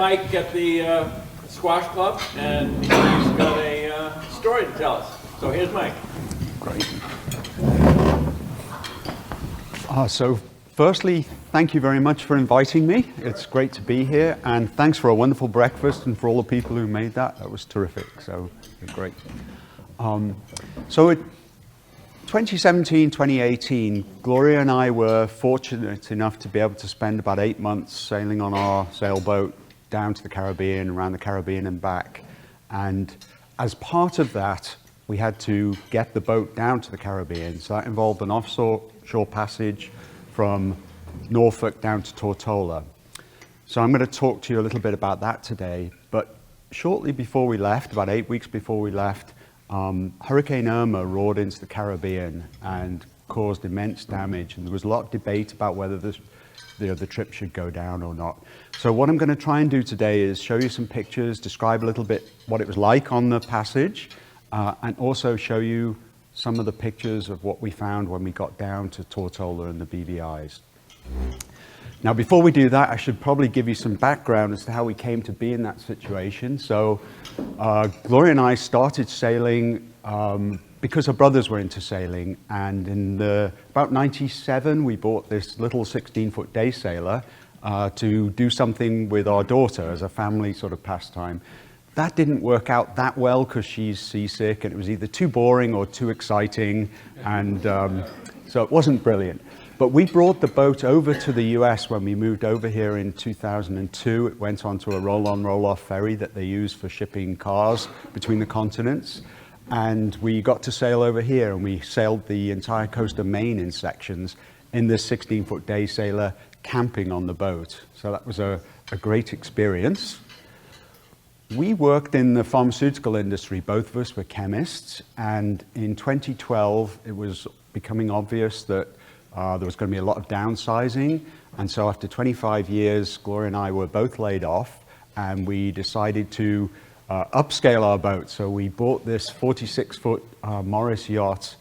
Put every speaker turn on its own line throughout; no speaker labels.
Mike at the squash club, and he's got a story to tell us. So here's Mike.
Great. So firstly, thank you very much for inviting me. It's great to be here, and thanks for a wonderful breakfast and for all the people who made that. That was terrific, so great. So in 2017, 2018, Gloria and I were fortunate enough to be able to spend about 8 months sailing on our sailboat down to the Caribbean, around the Caribbean and back. And as part of that, we had to get the boat down to the Caribbean. So that involved an offshore passage from Norfolk down to Tortola. So I'm going to talk to you a little bit about that today. But shortly before we left, about 8 weeks before we left, Hurricane Irma roared into the Caribbean and caused immense damage. And there was a lot of debate about whether the trip should go down or not. So what I'm going to try and do today is show you some pictures, describe a little bit what it was like on the passage, and also show you some of the pictures of what we found when we got down to Tortola and the BVIs. Now, before we do that, I should probably give you some background as to how we came to be in that situation. So Gloria and I started sailing because her brothers were into sailing, and in about 97 we bought this little 16-foot day sailor to do something with our daughter as a family sort of pastime. That didn't work out that well because she's seasick, and it was either too boring or too exciting, and so it wasn't brilliant. But we brought the boat over to the US when we moved over here in 2002. It went onto a roll-on, roll-off ferry that they use for shipping cars between the continents. And we got to sail over here, and we sailed the entire coast of Maine in sections in this 16-foot day sailor, camping on the boat. So that was a great experience. We worked in the pharmaceutical industry. Both of us were chemists. And in 2012, it was becoming obvious that there was going to be a lot of downsizing, and so after 25 years, Gloria and I were both laid off, and we decided to upscale our boat. So we bought this 46-foot Morris yacht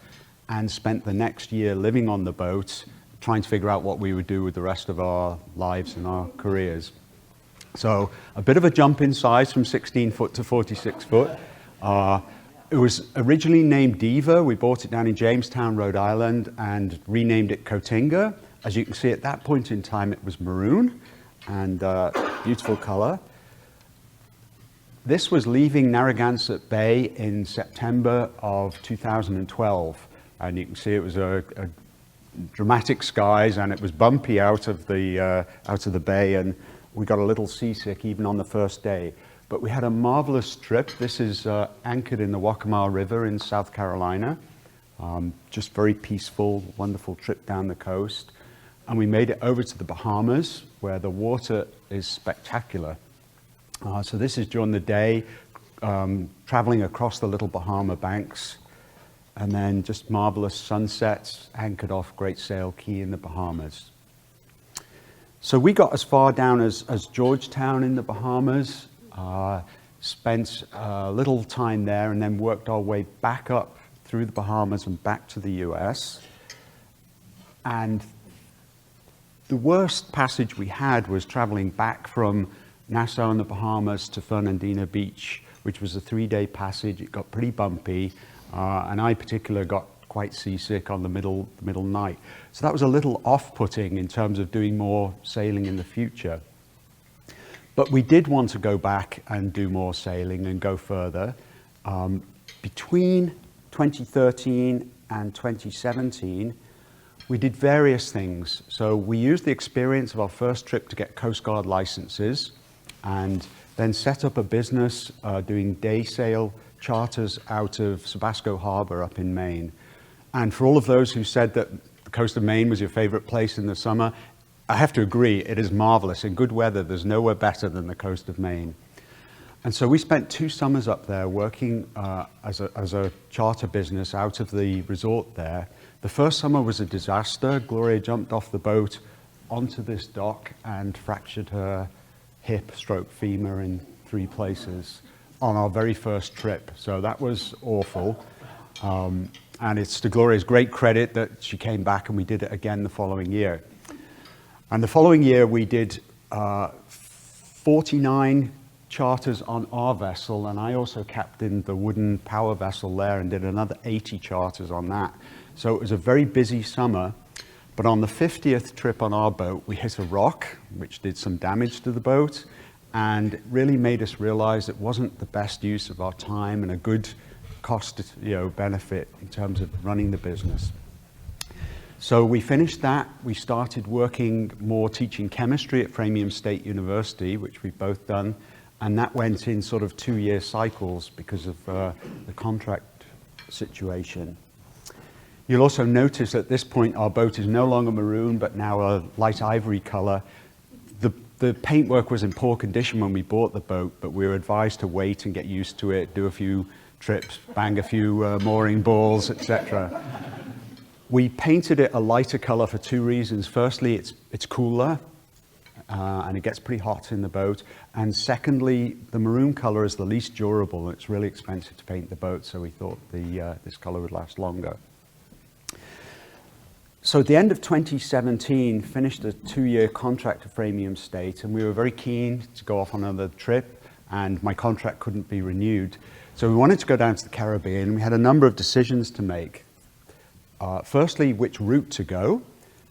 and spent the next year living on the boat, trying to figure out what we would do with the rest of our lives and our careers. So a bit of a jump in size from 16-foot to 46-foot. It was originally named Diva. We bought it down in Jamestown, Rhode Island, and renamed it Cotinga. As you can see, at that point in time, it was maroon, and beautiful color. This was leaving Narragansett Bay in September of 2012, and you can see it was a dramatic skies, and it was bumpy out of the bay, and we got a little seasick even on the first day. But we had a marvelous trip. This is anchored in the Waccamaw River in South Carolina. Just very peaceful, wonderful trip down the coast. And we made it over to the Bahamas, where the water is spectacular. So this is during the day, traveling across the little Bahama banks, and then just marvelous sunsets anchored off Great Sail Key in the Bahamas. So we got as far down as Georgetown in the Bahamas. Spent a little time there, and then worked our way back up through the Bahamas and back to the US. And the worst passage we had was traveling back from Nassau in the Bahamas to Fernandina Beach, which was a 3-day passage. It got pretty bumpy, and I particularly got quite seasick on the middle night. So that was a little off-putting in terms of doing more sailing in the future. But we did want to go back and do more sailing and go further. Between 2013 and 2017, we did various things. So we used the experience of our first trip to get Coast Guard licenses, and then set up a business doing day sail charters out of Sebasco Harbor up in Maine. And for all of those who said that the coast of Maine was your favorite place in the summer, I have to agree, it is marvelous. In good weather, there's nowhere better than the coast of Maine. And so we spent 2 summers up there working as a charter business out of the resort there. The first summer was a disaster. Gloria jumped off the boat onto this dock and fractured her hip/femur in 3 places on our very first trip. So that was awful. And it's to Gloria's great credit that she came back and we did it again the following year. And the following year we did 4 49 charters on our vessel, and I also captained the wooden power vessel there and did another 80 charters on that. So it was a very busy summer, but on the 50th trip on our boat, we hit a rock, which did some damage to the boat, and it really made us realize it wasn't the best use of our time and a good cost, benefit in terms of running the business. So we finished that. We started working more teaching chemistry at Framingham State University, which we've both done, and that went in sort of 2-year cycles because of the contract situation. You'll also notice at this point our boat is no longer maroon, but now a light ivory color. The paintwork was in poor condition when we bought the boat, but we were advised to wait and get used to it, do a few trips, bang a few mooring balls, etc. We painted it a lighter color for 2 reasons. Firstly, it's cooler, and it gets pretty hot in the boat. And secondly, the maroon color is the least durable. It's really expensive to paint the boat, so we thought this color would last longer. So at the end of 2017, finished a 2-year contract at Framingham State, and we were very keen to go off on another trip, and my contract couldn't be renewed. So we wanted to go down to the Caribbean. We had a number of decisions to make. Firstly, which route to go.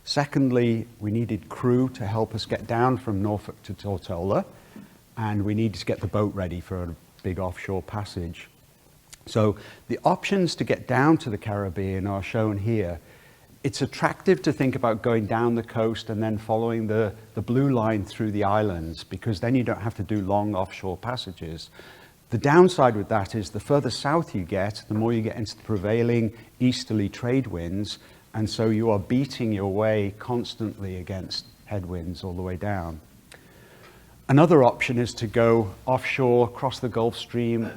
Secondly, we needed crew to help us get down from Norfolk to Tortola, and we needed to get the boat ready for a big offshore passage. So the options to get down to the Caribbean are shown here. It's attractive to think about going down the coast and then following the blue line through the islands, because then you don't have to do long offshore passages. The downside with that is the further south you get, the more you get into the prevailing easterly trade winds, and so you are beating your way constantly against headwinds all the way down. Another option is to go offshore, cross the Gulf Stream,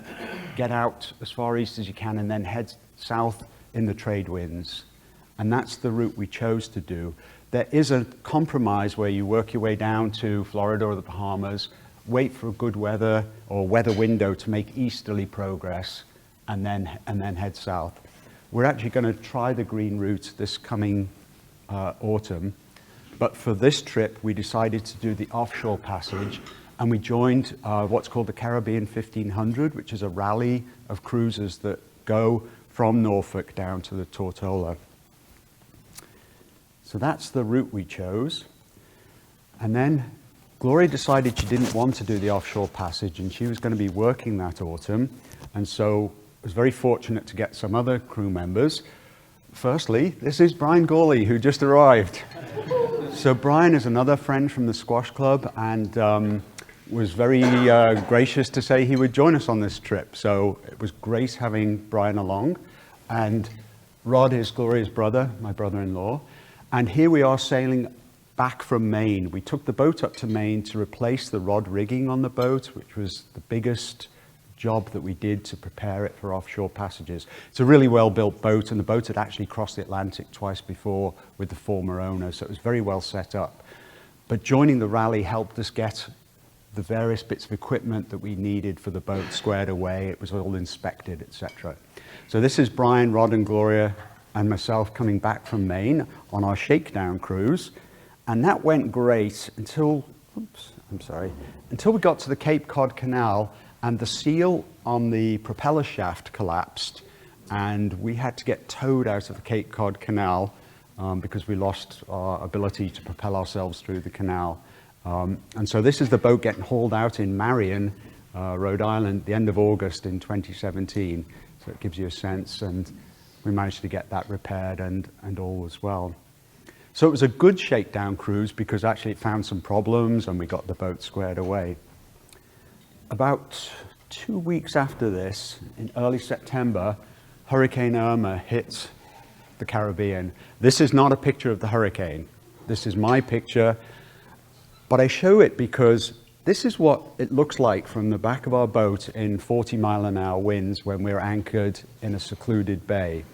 get out as far east as you can, and then head south in the trade winds. And that's the route we chose to do. There is a compromise where you work your way down to Florida or the Bahamas, wait for a good weather or weather window to make easterly progress, and then head south. We're actually going to try the green route this coming autumn, but for this trip we decided to do the offshore passage, and we joined what's called the Caribbean 1500, which is a rally of cruisers that go from Norfolk down to the Tortola. So that's the route we chose. And then Gloria decided she didn't want to do the offshore passage, and she was going to be working that autumn, and so I was very fortunate to get some other crew members. Firstly, this is Brian Gawley, who just arrived. So Brian is another friend from the squash club, and was very gracious to say he would join us on this trip. So it was great having Brian along. And Rod is Gloria's brother, my brother-in-law. And here we are sailing back from Maine. We took the boat up to Maine to replace the rod rigging on the boat, which was the biggest job that we did to prepare it for offshore passages. It's a really well-built boat, and the boat had actually crossed the Atlantic twice before with the former owner, so it was very well set up. But joining the rally helped us get the various bits of equipment that we needed for the boat squared away. It was all inspected, etc. So this is Brian, Rod, and Gloria, and myself coming back from Maine on our shakedown cruise, and that went great until we got to the Cape Cod Canal, and the seal on the propeller shaft collapsed, and we had to get towed out of the Cape Cod Canal because we lost our ability to propel ourselves through the canal. And so this is the boat getting hauled out in Marion, Rhode Island, the end of August in 2017. So it gives you a sense, and we managed to get that repaired, and all was well. So it was a good shakedown cruise because actually it found some problems and we got the boat squared away. About 2 weeks after this, in early September, Hurricane Irma hit the Caribbean. This is not a picture of the hurricane. This is my picture, but I show it because this is what it looks like from the back of our boat in 40-mile-an-hour winds when we're anchored in a secluded bay.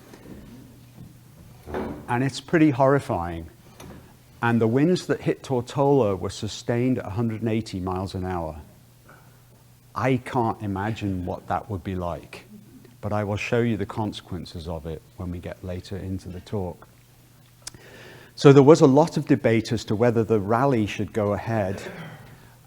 And it's pretty horrifying. And the winds that hit Tortola were sustained at 180 miles an hour. I can't imagine what that would be like, but I will show you the consequences of it when we get later into the talk. So there was a lot of debate as to whether the rally should go ahead.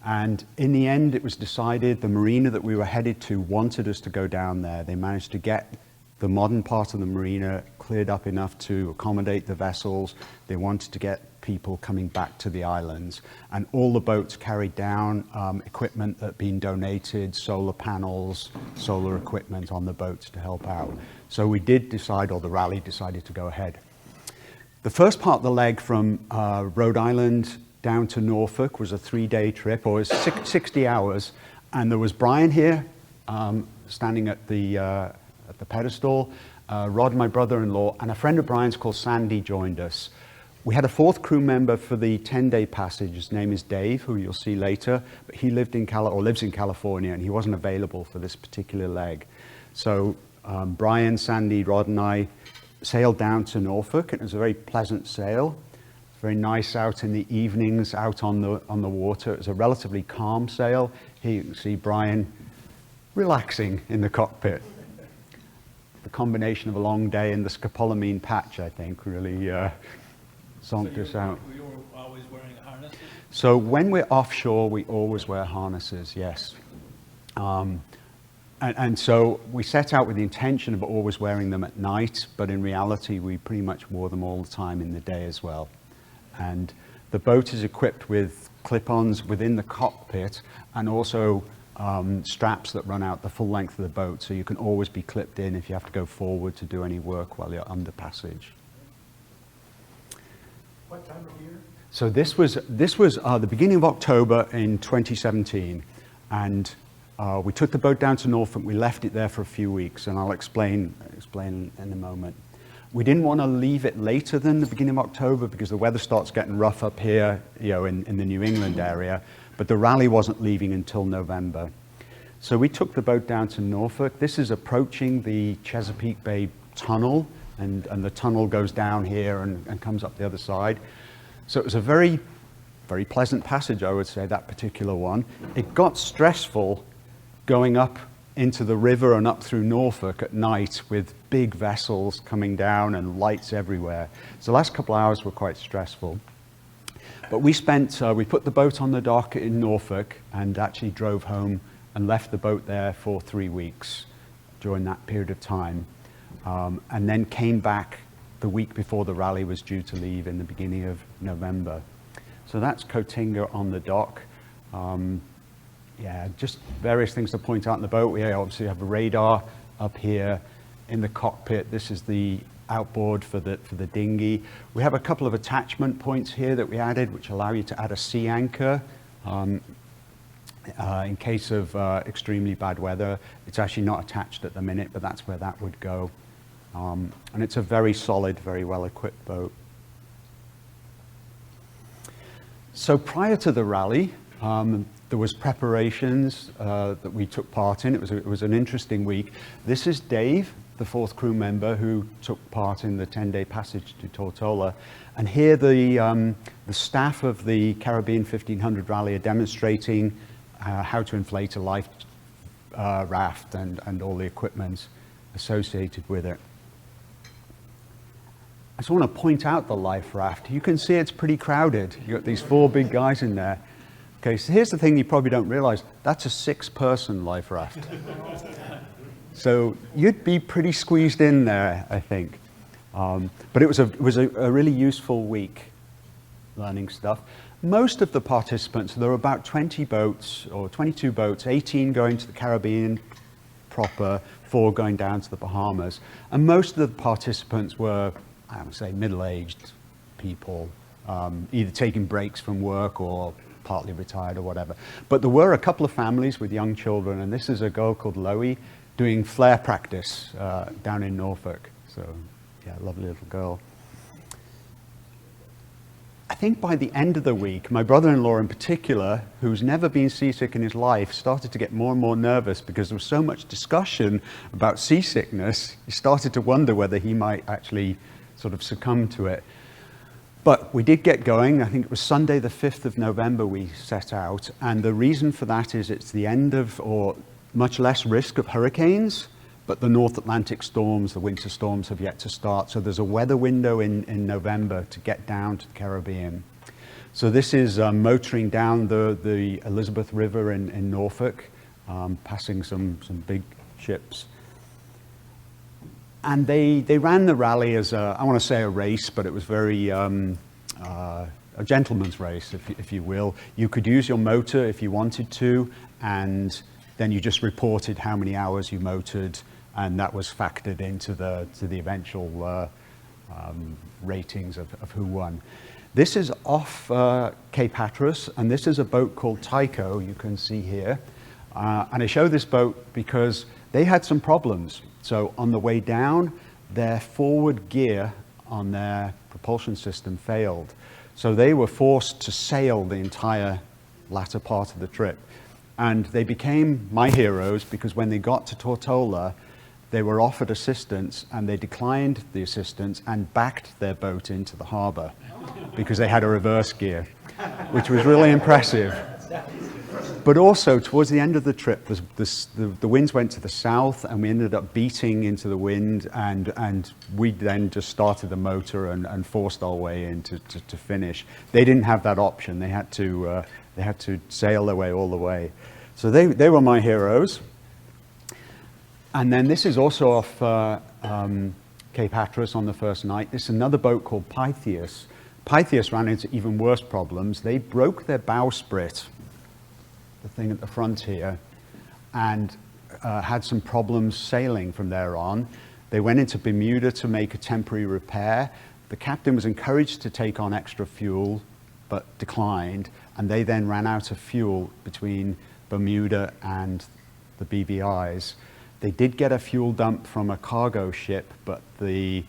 And in the end, it was decided the marina that we were headed to wanted us to go down there. They managed to get the modern part of the marina cleared up enough to accommodate the vessels. They wanted to get people coming back to the islands. And all the boats carried down equipment that had been donated, solar panels, solar equipment on the boats to help out. So we did decide, or the rally decided to go ahead. The first part of the leg from Rhode Island down to Norfolk was a 3-day trip, or it was 60 hours. And there was Brian here, standing at the pedestal. Rod, my brother-in-law, and a friend of Brian's called Sandy joined us. We had a fourth crew member for the 10-day passage. His name is Dave, who you'll see later. But he lives in California, and he wasn't available for this particular leg. So Brian, Sandy, Rod, and I sailed down to Norfolk. It was a very pleasant sail. Very nice out in the evenings, out on the water. It was a relatively calm sail. Here you can see Brian relaxing in the cockpit. The combination of a long day and the scopolamine patch, I think, really zonked us out.
You were always wearing harnesses?
So when we're offshore, we always wear harnesses, yes. And so we set out with the intention of always wearing them at night, but in reality, we pretty much wore them all the time in the day as well. And the boat is equipped with clip-ons within the cockpit and also straps that run out the full length of the boat, so you can always be clipped in if you have to go forward to do any work while you're under passage.
What time of year?
So this was the beginning of October in 2017, and we took the boat down to Norfolk. We left it there for a few weeks, and I'll explain in a moment. We didn't want to leave it later than the beginning of October because the weather starts getting rough up here, in the New England area. But the rally wasn't leaving until November. So we took the boat down to Norfolk. This is approaching the Chesapeake Bay tunnel, and the tunnel goes down here and comes up the other side. So it was a very, very pleasant passage, I would say, that particular one. It got stressful going up into the river and up through Norfolk at night with big vessels coming down and lights everywhere. So the last couple of hours were quite stressful. But we put the boat on the dock in Norfolk and actually drove home and left the boat there for 3 weeks during that period of time. And then came back the week before the rally was due to leave in the beginning of November. So that's Cotinga on the dock. Just various things to point out in the boat. We obviously have a radar up here in the cockpit. This is the outboard for the dinghy. We have a couple of attachment points here that we added, which allow you to add a sea anchor in case of extremely bad weather. It's actually not attached at the minute, but that's where that would go. And it's a very solid, very well-equipped boat. So prior to the rally, there was preparations that we took part in. It was an interesting week. This is Dave, the fourth crew member who took part in the 10-day passage to Tortola. And here the staff of the Caribbean 1500 rally are demonstrating how to inflate a life raft and all the equipment associated with it. I just want to point out the life raft. You can see it's pretty crowded. You've got these 4 big guys in there. Okay, so here's the thing you probably don't realize. That's a 6-person life raft. So you'd be pretty squeezed in there, I think. But it was a really useful week learning stuff. Most of the participants, there were about 20 boats, or 22 boats, 18 going to the Caribbean proper, 4 going down to the Bahamas. And most of the participants were, I would say, middle-aged people, either taking breaks from work or partly retired or whatever. But there were a couple of families with young children, and this is a girl called Loie doing flare practice down in Norfolk. So, yeah, lovely little girl. I think by the end of the week, my brother-in-law in particular, who's never been seasick in his life, started to get more and more nervous because there was so much discussion about seasickness. He started to wonder whether he might actually sort of succumb to it. But we did get going. I think it was Sunday the 5th of November we set out. And the reason for that is it's the end of, or much less risk of hurricanes, but the North Atlantic storms, the winter storms, have yet to start. So there's a weather window in November to get down to the Caribbean. So this is motoring down the Elizabeth River in Norfolk, passing some big ships. And they ran the rally as I want to say a race, but it was very a gentleman's race, if you will. You could use your motor if you wanted to, and then you just reported how many hours you motored, and that was factored into the eventual ratings of who won. This is off Cape Hatteras, and this is a boat called Tycho, you can see here. And I show this boat because they had some problems. So on the way down, their forward gear on their propulsion system failed. So they were forced to sail the entire latter part of the trip. And they became my heroes because when they got to Tortola, they were offered assistance and they declined the assistance and backed their boat into the harbor because they had a reverse gear, which was really impressive. But also, towards the end of the trip, the winds went to the south, and we ended up beating into the wind, and we then just started the motor and forced our way in to finish. They didn't have that option. They had to sail their way all the way. So they were my heroes. And then this is also off Cape Hatteras on the first night. This is another boat called Pythias. Pythias ran into even worse problems. They broke their bowsprit, the thing at the front here, and had some problems sailing from there on. They went into Bermuda to make a temporary repair. The captain was encouraged to take on extra fuel, but declined, and they then ran out of fuel between Bermuda and the BVIs. They did get a fuel dump from a cargo ship, but the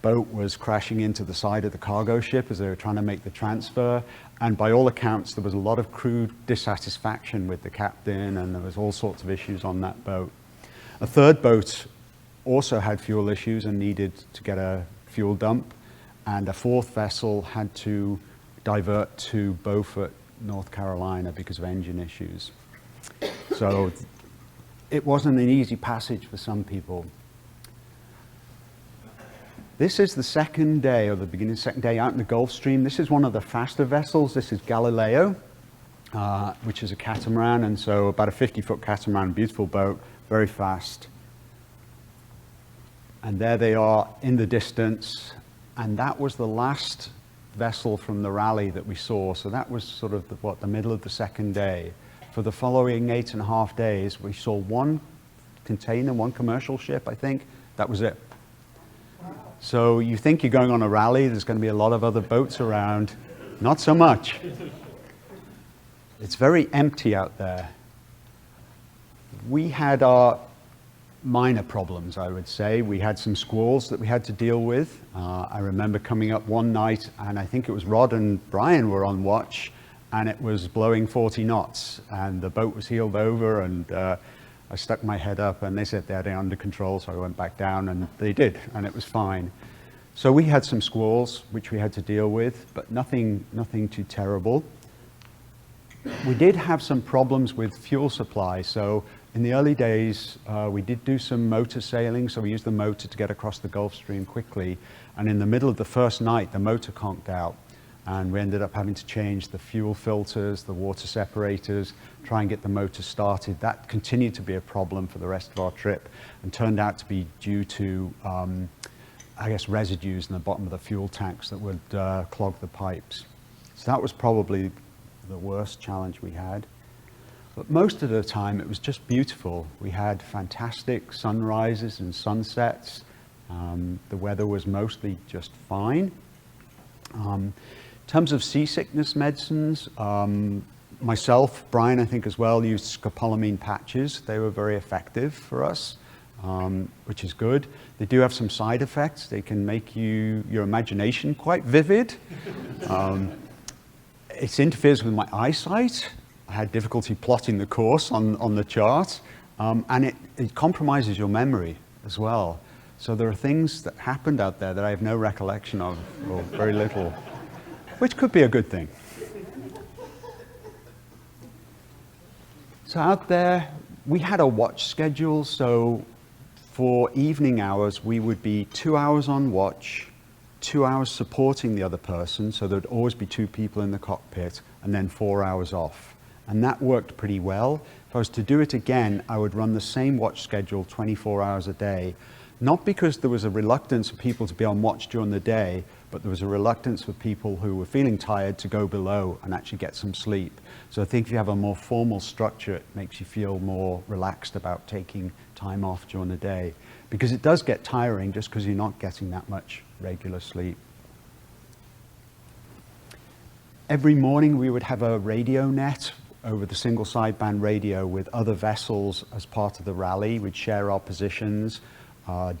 boat was crashing into the side of the cargo ship as they were trying to make the transfer. And by all accounts, there was a lot of crew dissatisfaction with the captain, and there was all sorts of issues on that boat. A third boat also had fuel issues and needed to get a fuel dump. And a fourth vessel had to divert to Beaufort, North Carolina because of engine issues. So it wasn't an easy passage for some people. This is the second day, or the beginning of the second day, out in the Gulf Stream. This is one of the faster vessels. This is Galileo, which is a catamaran, and so about a 50-foot catamaran, beautiful boat, very fast. And there they are in the distance, and that was the last vessel from the rally that we saw. So that was sort of the middle of the second day. For the following 8.5 days, we saw one container, one commercial ship, I think. That was it. So you think you're going on a rally, there's going to be a lot of other boats around. Not so much. It's very empty out there. We had our minor problems, I would say. We had some squalls that we had to deal with. I remember coming up one night, and I think it was Rod and Brian were on watch, and it was blowing 40 knots, and the boat was heeled over, and I stuck my head up, and they said they had it under control, so I went back down, and they did, and it was fine. So we had some squalls, which we had to deal with, but nothing too terrible. We did have some problems with fuel supply. So in the early days, we did do some motor sailing, so we used the motor to get across the Gulf Stream quickly, and in the middle of the first night, the motor conked out. And we ended up having to change the fuel filters, the water separators, try and get the motor started. That continued to be a problem for the rest of our trip and turned out to be due to, I guess, residues in the bottom of the fuel tanks that would clog the pipes. So that was probably the worst challenge we had. But most of the time, it was just beautiful. We had fantastic sunrises and sunsets. The weather was mostly just fine. In terms of seasickness medicines, myself, Brian, I think as well, used scopolamine patches. They were very effective for us, which is good. They do have some side effects. They can make your imagination quite vivid. It interferes with my eyesight. I had difficulty plotting the course on the chart, and it compromises your memory as well. So there are things that happened out there that I have no recollection of, or very little, which could be a good thing. So out there, we had a watch schedule. So for evening hours, we would be 2 hours on watch, 2 hours supporting the other person, so there'd always be 2 people in the cockpit, and then 4 hours off. And that worked pretty well. If I was to do it again, I would run the same watch schedule 24 hours a day, not because there was a reluctance for people to be on watch during the day, but there was a reluctance for people who were feeling tired to go below and actually get some sleep. So I think if you have a more formal structure, it makes you feel more relaxed about taking time off during the day. Because it does get tiring just because you're not getting that much regular sleep. Every morning we would have a radio net over the single sideband radio with other vessels as part of the rally. We'd share our positions.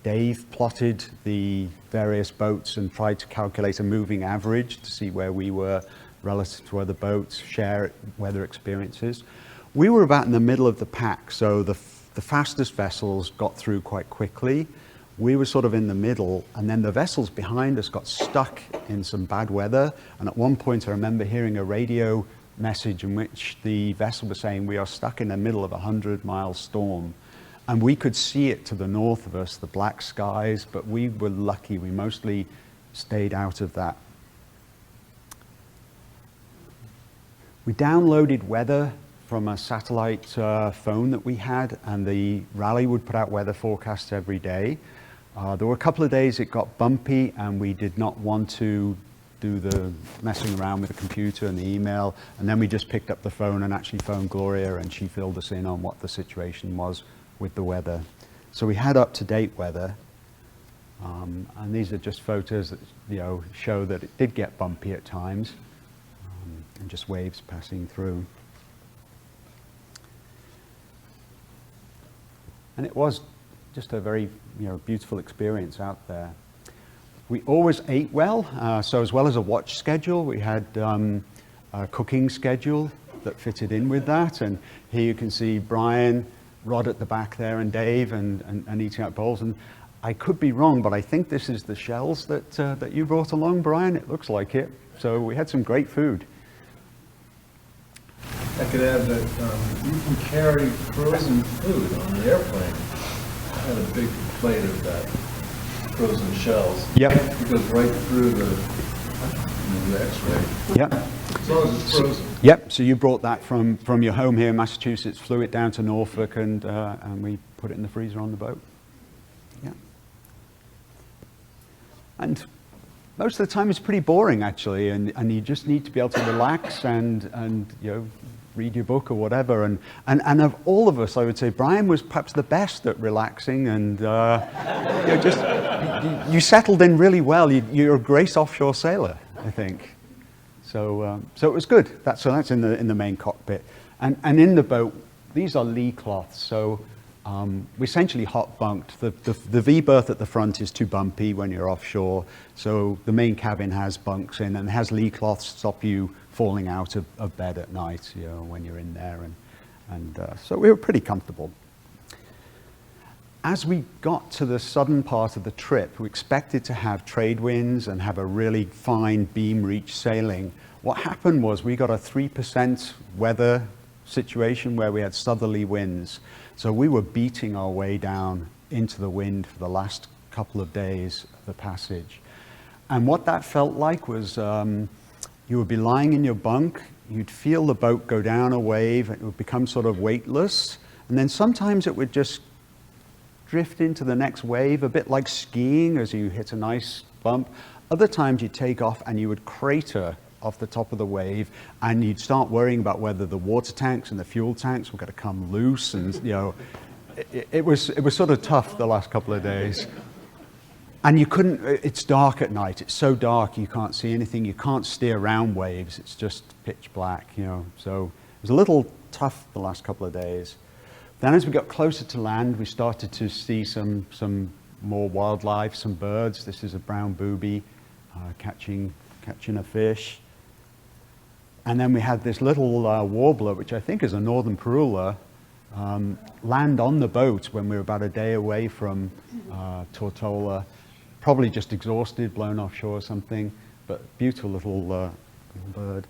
Dave plotted the various boats and tried to calculate a moving average to see where we were relative to other boats, share weather experiences. We were about in the middle of the pack, so the fastest vessels got through quite quickly. We were sort of in the middle, and then the vessels behind us got stuck in some bad weather. And at one point I remember hearing a radio message in which the vessel was saying, we are stuck in the middle of a 100-mile storm. And we could see it to the north of us, the black skies, but we were lucky. We mostly stayed out of that. We downloaded weather from a satellite phone that we had, and the rally would put out weather forecasts every day. There were a couple of days it got bumpy, and we did not want to do the messing around with the computer and the email, and then we just picked up the phone and actually phoned Gloria, and she filled us in on what the situation was with the weather. So we had up-to-date weather, and these are just photos that show that it did get bumpy at times, and just waves passing through. And it was just a very beautiful experience out there. We always ate well, so as well as a watch schedule, we had a cooking schedule that fitted in with that. And here you can see Brian, Rod at the back there, and Dave, and eating out bowls. And I could be wrong, but I think this is the shells that you brought along, Brian. It looks like it. So we had some great food.
I could add that you can carry frozen food on the airplane. I had a big plate of that frozen shells.
Yep.
It goes right through the X-ray.
Yep.
As long as it's frozen.
Yep. So you brought that from your home here in Massachusetts, flew it down to Norfolk, and we put it in the freezer on the boat. Yeah. And most of the time it's pretty boring, actually, and you just need to be able to relax and read your book or whatever. And of all of us, I would say Brian was perhaps the best at relaxing, and you settled in really well. You're a great offshore sailor, I think. So it was good. That's in the main cockpit, and in the boat, these are lee cloths. So we essentially hot bunked. The V berth at the front is too bumpy when you're offshore, so the main cabin has bunks in and has lee cloths to stop you falling out of bed at night, when you're in there, and so we were pretty comfortable. As we got to the southern part of the trip, we expected to have trade winds and have a really fine beam reach sailing. What happened was we got a 3% weather situation where we had southerly winds. So we were beating our way down into the wind for the last couple of days of the passage. And what that felt like was you would be lying in your bunk, you'd feel the boat go down a wave, it would become sort of weightless, and then sometimes it would just drift into the next wave, a bit like skiing as you hit a nice bump. Other times you'd take off and you would crater off the top of the wave, and you'd start worrying about whether the water tanks and the fuel tanks were going to come loose, and it was sort of tough the last couple of days. And you couldn't, it's dark at night, it's so dark you can't see anything, you can't steer around waves, it's just pitch black, so it was a little tough the last couple of days. Then as we got closer to land, we started to see some more wildlife, some birds. This is a brown booby catching a fish. And then we had this little warbler, which I think is a northern parula, land on the boat when we were about a day away from Tortola. Probably just exhausted, blown offshore or something, but beautiful little bird.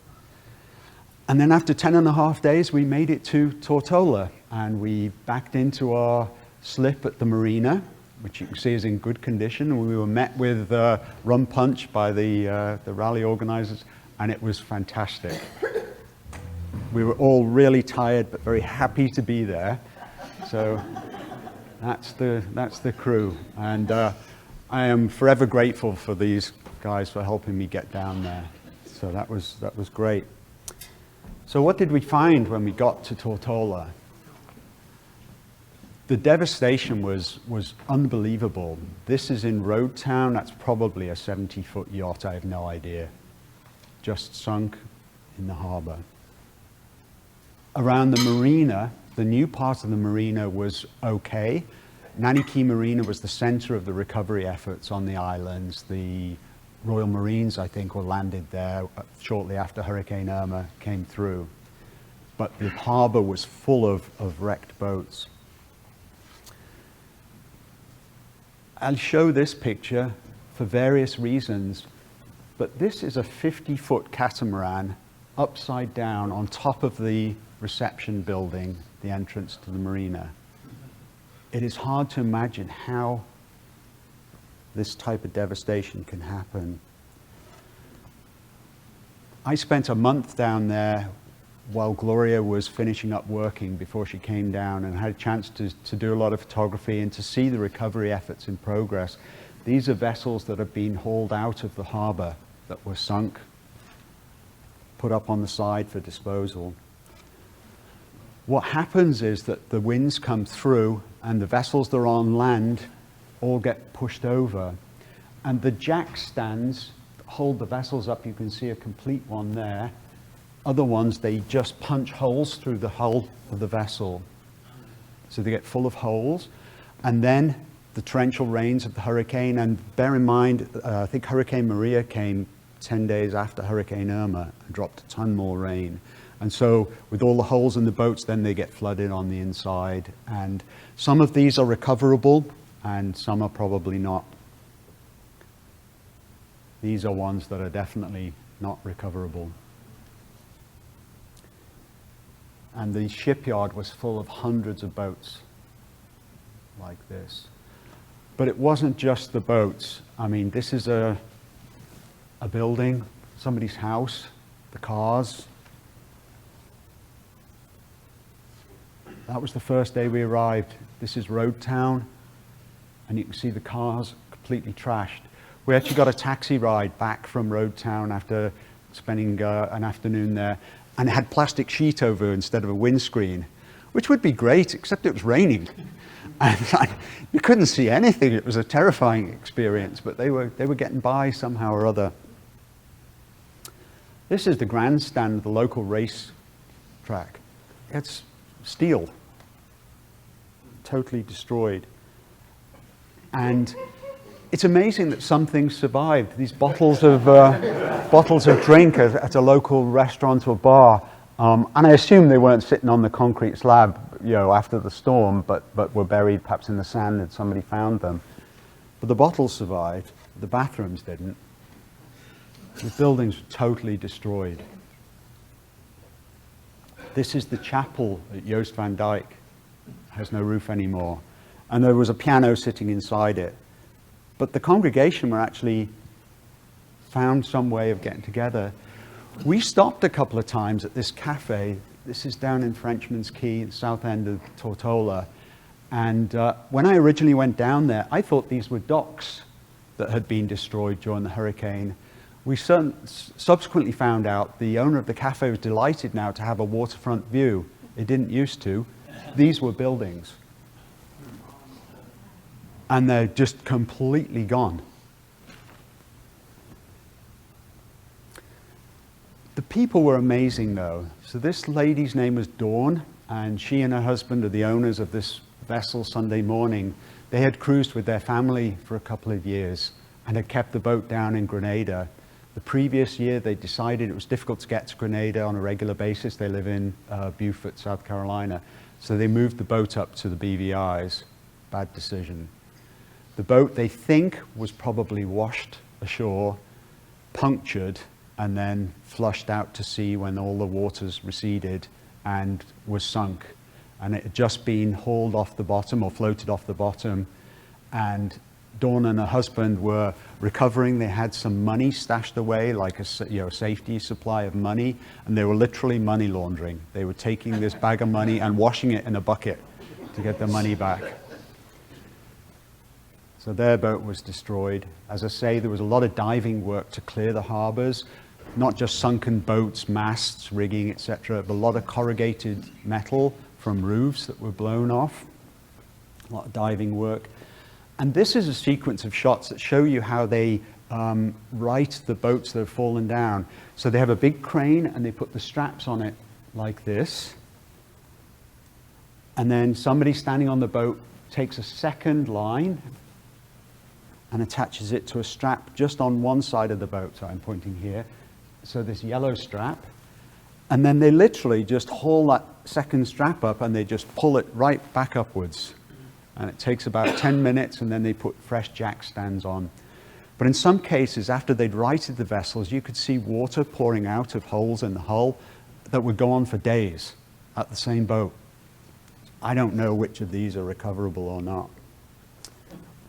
And then after 10.5 days, we made it to Tortola, and we backed into our slip at the marina. which you can see is in good condition. We were met with rum punch by the rally organizers, and it was fantastic. We were all really tired, but very happy to be there. So that's the crew, and I am forever grateful for these guys for helping me get down there. So that was great. So what did we find when we got to Tortola? The devastation was unbelievable. This is in Road Town. That's probably a 70-foot yacht. I have no idea. Just sunk in the harbor. Around the marina, the new part of the marina was okay. Nanny Marina was the center of the recovery efforts on the islands. The Royal Marines, I think, were landed there shortly after Hurricane Irma came through. But the harbor was full of wrecked boats. I'll show this picture for various reasons, but this is a 50-foot catamaran upside down on top of the reception building, the entrance to the marina. It is hard to imagine how this type of devastation can happen. I spent a month down there while Gloria was finishing up working before she came down, and had a chance to do a lot of photography and to see the recovery efforts in progress. These are vessels that have been hauled out of the harbor, that were sunk, put up on the side for disposal. What happens is that the winds come through and the vessels that are on land all get pushed over. And the jack stands hold the vessels up. You can see a complete one there. Other ones, they just punch holes through the hull of the vessel. So they get full of holes. And then the torrential rains of the hurricane, and bear in mind, I think Hurricane Maria came 10 days after Hurricane Irma and dropped a ton more rain. And so with all the holes in the boats, then they get flooded on the inside. And some of these are recoverable and some are probably not. These are ones that are definitely not recoverable. And the shipyard was full of hundreds of boats like this. But it wasn't just the boats. I mean, this is a building, somebody's house, the cars. That was the first day we arrived. This is Road Town, and you can see the cars completely trashed. We actually got a taxi ride back from Road Town after spending an afternoon there, and it had plastic sheet over instead of a windscreen, which would be great, except it was raining. And you couldn't see anything. It was a terrifying experience, but they were getting by somehow or other. This is the grandstand of the local race track. It's steel, totally destroyed. And it's amazing that some things survived. These bottles of drink at a local restaurant or bar, and I assume they weren't sitting on the concrete slab, after the storm, but were buried perhaps in the sand and somebody found them. But the bottles survived. The bathrooms didn't. The buildings were totally destroyed. This is the chapel at Joost van Dyke. It has no roof anymore, and there was a piano sitting inside it. But the congregation were actually found some way of getting together. We stopped a couple of times at this cafe. This is down in Frenchman's Quay, the south end of Tortola. And when I originally went down there, I thought these were docks that had been destroyed during the hurricane. We subsequently found out the owner of the cafe was delighted now to have a waterfront view. It didn't used to. These were buildings. And they're just completely gone. The people were amazing, though. So this lady's name was Dawn, and she and her husband are the owners of this vessel Sunday Morning. They had cruised with their family for a couple of years and had kept the boat down in Grenada. The previous year, they decided it was difficult to get to Grenada on a regular basis. They live in Beaufort, South Carolina. So they moved the boat up to the BVI's. Bad decision. The boat, they think, was probably washed ashore, punctured, and then flushed out to sea when all the waters receded and was sunk. And it had just been hauled off the bottom or floated off the bottom. and Dawn and her husband were recovering. They had some money stashed away, like a safety supply of money, and they were literally money laundering. They were taking this bag of money and washing it in a bucket to get the money back. So their boat was destroyed. As I say, there was a lot of diving work to clear the harbors, not just sunken boats, masts, rigging, etc., but a lot of corrugated metal from roofs that were blown off, a lot of diving work. And this is a sequence of shots that show you how they right the boats that have fallen down. So they have a big crane and they put the straps on it like this. And then somebody standing on the boat takes a second line and attaches it to a strap just on one side of the boat. So I'm pointing here. So this yellow strap. And then they literally just haul that second strap up and they just pull it right back upwards. And it takes about 10 minutes, and then they put fresh jack stands on. But in some cases, after they'd righted the vessels, you could see water pouring out of holes in the hull that would go on for days at the same boat. I don't know which of these are recoverable or not.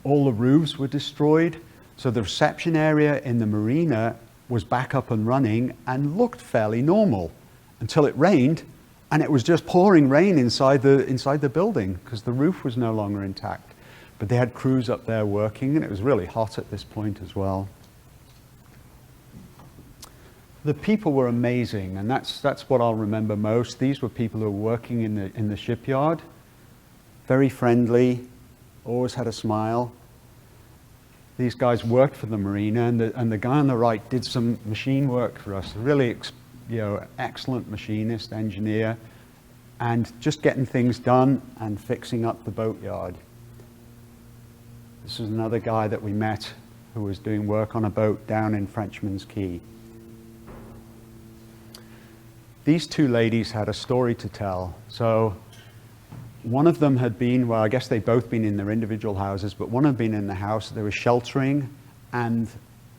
All the roofs were destroyed, so the reception area in the marina was back up and running and looked fairly normal until it rained, and it was just pouring rain inside the building because the roof was no longer intact. But they had crews up there working, and it was really hot at this point as well. The people were amazing, and that's what I'll remember most. These were people who were working in the shipyard, very friendly, always had a smile. These guys worked for the marina, and the guy on the right did some machine work for us. Really, excellent machinist, engineer, and just getting things done and fixing up the boatyard. This is another guy that we met who was doing work on a boat down in Frenchman's Quay. These two ladies had a story to tell. So one of them had been, well, I guess they'd both been in their individual houses, but one had been in the house. They were sheltering, and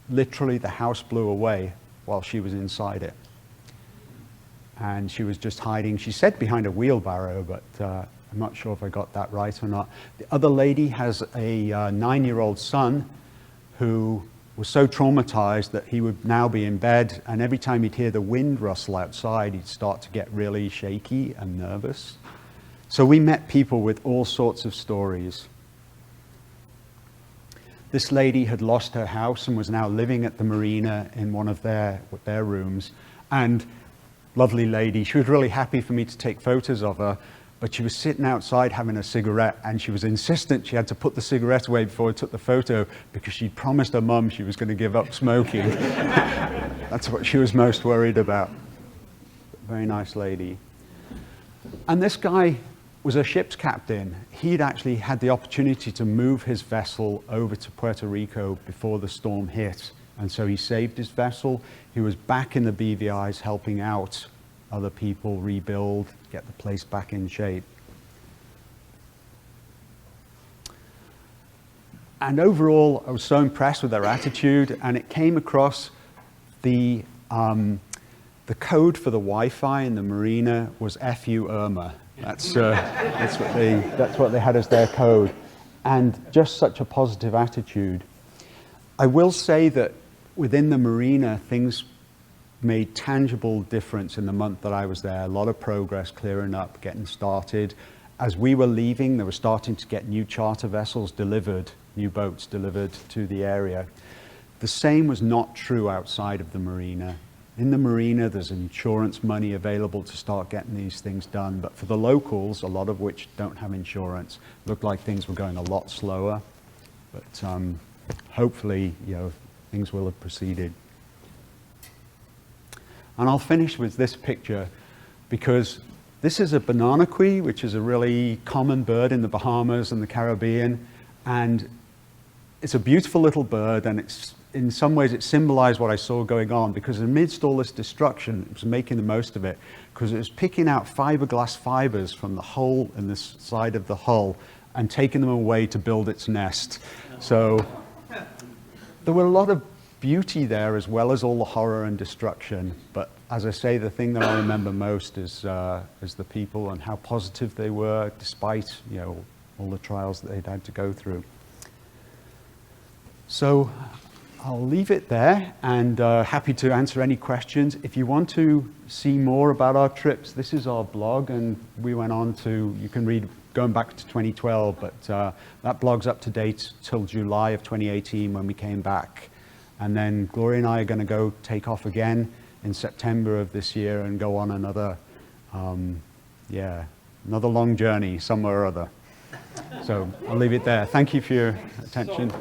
literally the house blew away while she was inside it. And she was just hiding, she said behind a wheelbarrow, but I'm not sure if I got that right or not. The other lady has a 9-year-old son who was so traumatized that he would now be in bed, and every time he'd hear the wind rustle outside, he'd start to get really shaky and nervous. So we met people with all sorts of stories. This lady had lost her house and was now living at the marina in one of their rooms. And lovely lady, she was really happy for me to take photos of her, but she was sitting outside having a cigarette, and she was insistent she had to put the cigarette away before I took the photo because she'd promised her mum she was going to give up smoking. That's what she was most worried about. Very nice lady. And this guy was a ship's captain. He'd actually had the opportunity to move his vessel over to Puerto Rico before the storm hit. And so he saved his vessel. He was back in the BVIs helping out other people rebuild, get the place back in shape. And overall, I was so impressed with their attitude, and it came across the code for the Wi-Fi in the marina was FU Irma. That's what they had as their code, and just such a positive attitude. I will say that within the marina, things made tangible difference in the month that I was there. A lot of progress clearing up, getting started. As we were leaving, they were starting to get new charter vessels delivered, new boats delivered to the area. The same was not true outside of the marina. In the marina, there's insurance money available to start getting these things done, but for the locals, a lot of which don't have insurance, looked like things were going a lot slower. But hopefully, things will have proceeded. And I'll finish with this picture, because this is a banana quay, which is a really common bird in the Bahamas and the Caribbean. And it's a beautiful little bird, and in some ways it symbolized what I saw going on, because amidst all this destruction, it was making the most of it, because it was picking out fiberglass fibers from the hole in this side of the hull and taking them away to build its nest. So there were a lot of beauty there, as well as all the horror and destruction. But as I say, the thing that I remember most is the people and how positive they were, despite all the trials that they'd had to go through. So I'll leave it there, and happy to answer any questions. If you want to see more about our trips, this is our blog, and we went on to, you can read going back to 2012, but that blog's up to date till July of 2018 when we came back. And then Gloria and I are going to go take off again in September of this year and go on another, another long journey somewhere or other. So I'll leave it there. Thank you for your attention.